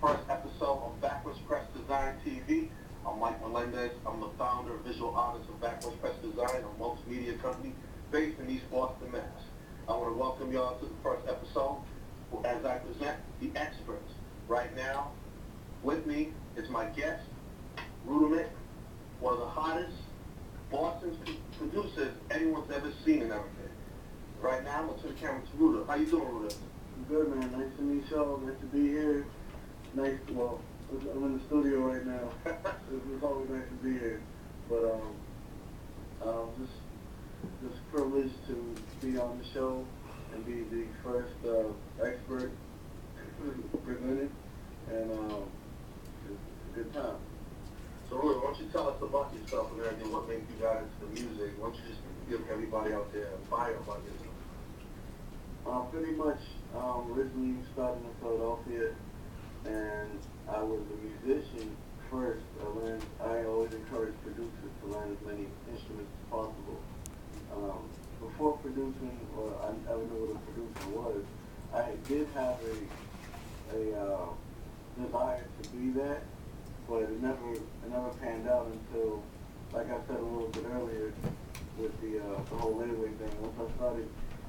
first episode of Backwards Press Design TV. I'm Mike Melendez. I'm the founder and visual artist of Backwards Press Design, a multimedia company based in East Boston, Mass. I want to welcome y'all to the first episode as I present the experts. Right now, with me is my guest, Rudament, one of the hottest Boston producers anyone's ever seen and everything. Right now, I'm going to turn the camera to Ruda. How you doing, Ruda? I'm good, man. Nice to meet y'all. Nice to be here. Well, I'm in the studio right now. It's always nice to be here. But just privileged to be on the show and be the first expert presented, and it's a good time. So, Ruda, why don't you tell us about yourself and everything, what made you got into the music? Why don't you just give everybody out there a bio about yourself? Pretty much, originally started in Philadelphia, and I was a musician first. I always encourage producers to learn as many instruments as possible. Before producing, or I never knew what a producer was, I did have a desire to be that, but it never panned out until, like I said a little bit earlier, with the whole layaway thing.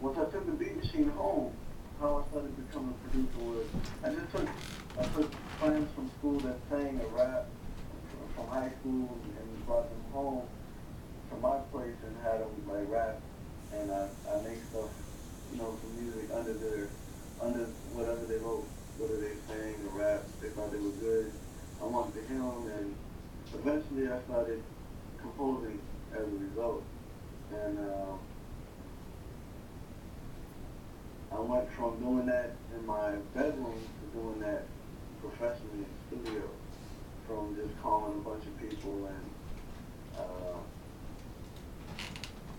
Once I took the beat machine home, how I started becoming a producer was I took friends from school that sang a rap from high school and brought them home to my place and had them like rap, and I make stuff, some music under whatever they wrote, whether they sang or rap. They thought they were good. I wanted to hear them, and eventually I started composing as a result. And I went from doing that in my bedroom to doing that professionally in the studio, from just calling a bunch of people and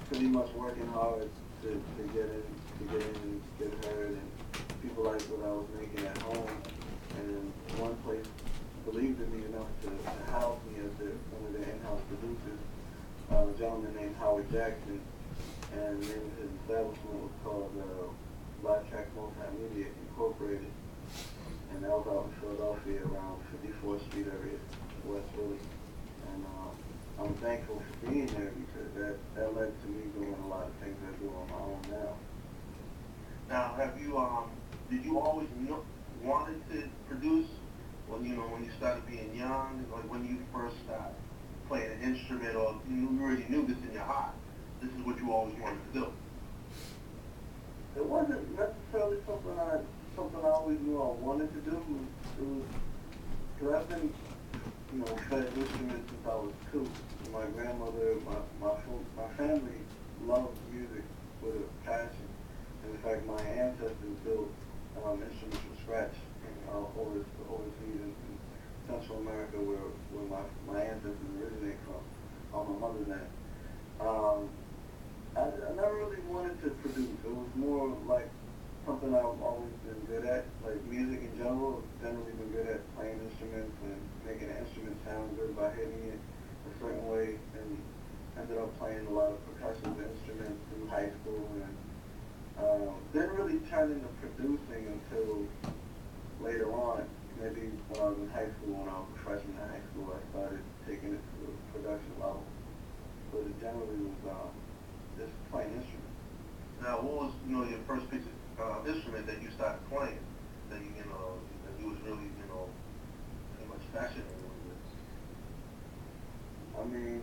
pretty much working hard to get in and get heard, and people liked what I was making at home, and one place believed in me enough to house me as one of their in-house producers, a gentleman named Howard Jackson, and the name of his establishment was called Black Track Multimedia Incorporated, and that was out in Philadelphia around 54th Street area, West Philly. And I'm thankful for being there because that led to me doing a lot of things I do on my own now. Now, did you always wanted to produce when you started being young, like when you first started playing an instrument, or you already knew this in your heart? This is what you always wanted to do. It wasn't necessarily something I always knew I wanted to do. It was because I've been, playing instruments since I was 2. My grandmother, my family loved music with a passion. In fact, my ancestors built instruments from scratch overseas in Central America, where my ancestors originate from, on my mother's end. I never really wanted to produce. It was more like something I've always been good at, like music in general. I've generally been good at playing instruments and making an instrument sound good by hitting it a certain way, and ended up playing a lot of percussion instruments through high school, and didn't really turn into producing until later on. Maybe when I was in high school, when I was a freshman in high school, I started taking it to the production level. But it generally was just playing instruments. Now, what was your first piece of instrument that you started playing that you was really pretty much passionate with? I mean,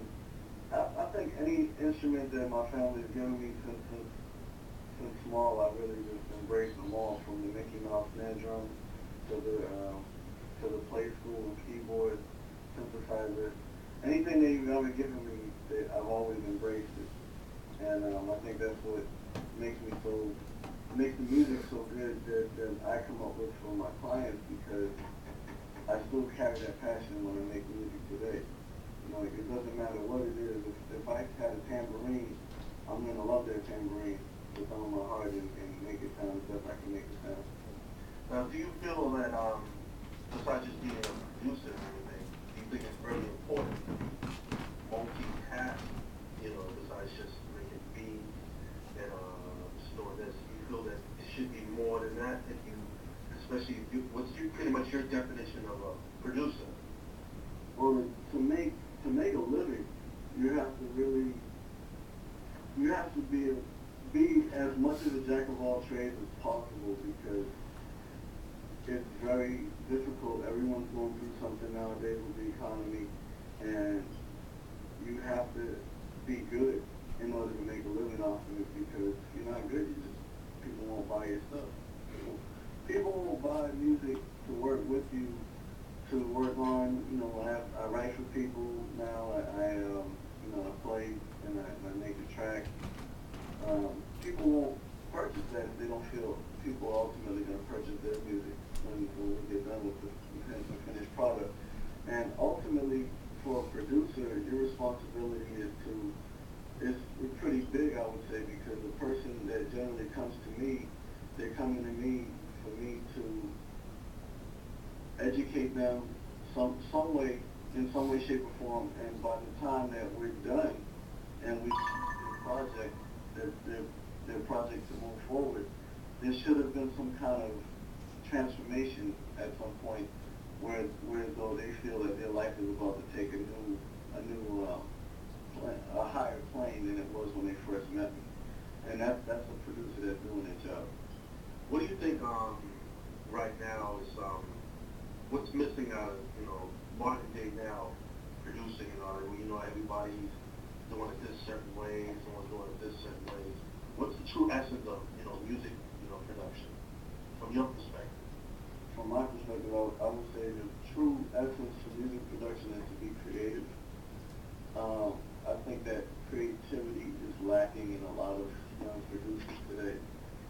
I think any instrument that my family's given me since small, I really just embraced them all, from the Mickey Mouse snare drum to the play school keyboard, synthesizer. Anything that you've ever given me, I've always embraced it. And I think that's what makes the music so good that I come up with for my clients, because I still carry that passion when I make music today. It doesn't matter what it is. If I had a tambourine, I'm going to love that tambourine with all my heart and make it sound as best I can make it sound. Now, do you feel that, besides just being a producer and everything, do you think it's very important to multitask, besides just making beats and storing this? Do you feel that it should be more than that? If you, as especially if you, what's your, pretty much your definition of a producer? Well, to make a living, you have to really, you have to be as much of a jack of all trades as possible, because it's very difficult. Everyone's going through something nowadays with the economy, and you have to be good in order to make a living off of it, because if you're not good, people won't buy your stuff. People won't buy music to work with you, to work on. You know, I write for people now. I play and I make a track. People won't purchase that if they don't feel people are ultimately going to purchase their music when we get done with the finished product. And ultimately, for a producer, your responsibility is pretty big, I would say, because the person that generally comes to me, they're coming to me for me to educate them some way, in some way, shape, or form. And by the time that we're done and we see their project to move forward, there should have been some kind of transformation at some point where though they feel that their life is about to take a higher plane than it was when they first met me. And that's a producer that's doing their job. What do you think right now is what's missing out of, you know, modern day now producing, everybody's doing it this certain way, someone's doing it this certain way. What's the true essence of, music, production from your perspective? From my perspective, I would say the true essence of music production is to be creative. I think that creativity is lacking in a lot of young producers today.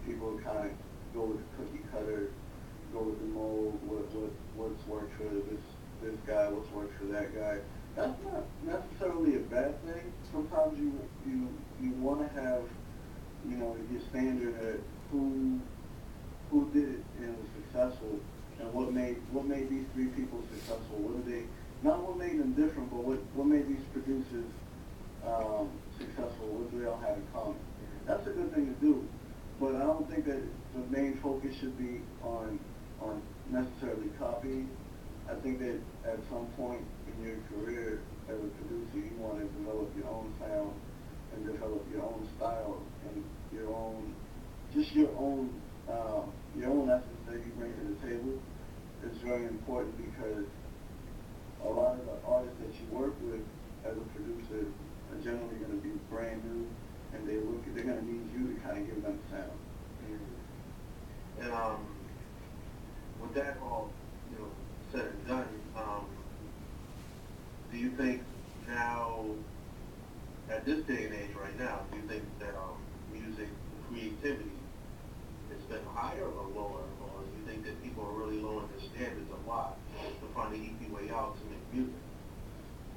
People kind of go with the cookie cutter, go with the mold, what's worked for this guy, what's worked for that guy. That's not necessarily a bad thing. Sometimes you want to have, your standard at who did it and was successful, and what made these three people successful. Not what made them different, but what made these producers successful. What do they all have in common? That's a good thing to do, but I don't think that the main focus should be on necessarily copying. I think that at some point in your career as a producer, you want to develop your own sound and develop your own style and your own essence that you bring to the table. Is very important, because a lot of the artists that you work with as a producer are generally going to be brand new, and they're going to need you to kind of give them sound. Mm-hmm. And with that all said and done, do you think now, at this day and age right now, do you think that music creativity has been higher or lower, or do you think that people are really lowering their standards a lot to find the easy way out to make music?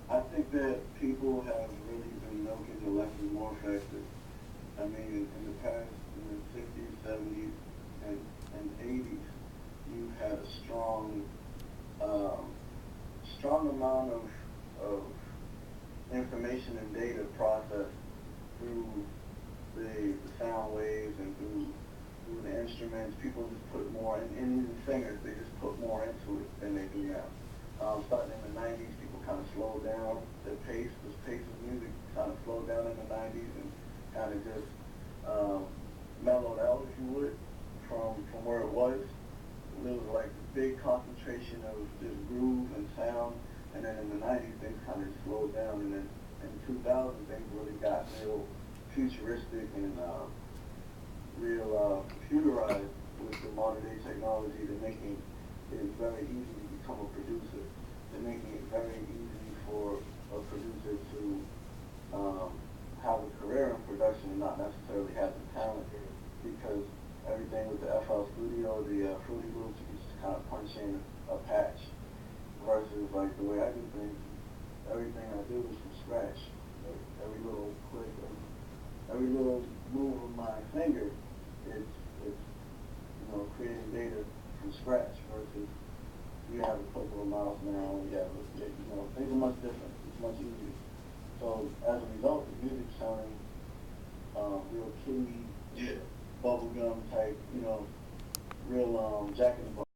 I think that people have really been milking the lesson more effective. I mean, in the past, in the 60s, 70s, and 80s, you had a strong amount of information and data processed through the sound waves and through the instruments. People just put more, and even singers, they just put more into it than they do now. Starting in the 90s, people kind of slowed down the pace of music kind of slowed down in the 90s and kind of just mellowed out, if you would, from where it was. There was like a big concentration of just groove and sound, and then in the 90s, things kind of slowed down, and then in 2000, things really got real futuristic and real computerized with the modern day technology. They're making it very easy to become a producer. They're making it very easy for a producer to have a career in production and not necessarily have the talent, because everything with the FL Studio, the Fruity Loops, you can just kind of punch in a patch, versus like the way I do things, everything I do is from scratch. Like, every little click, every little move of my finger, it's creating data from scratch, versus you have a couple of miles now and you have things are much different. It's much easier. So as a result, the music's sounding real kiddie, bubblegum type, real Jack in the Box.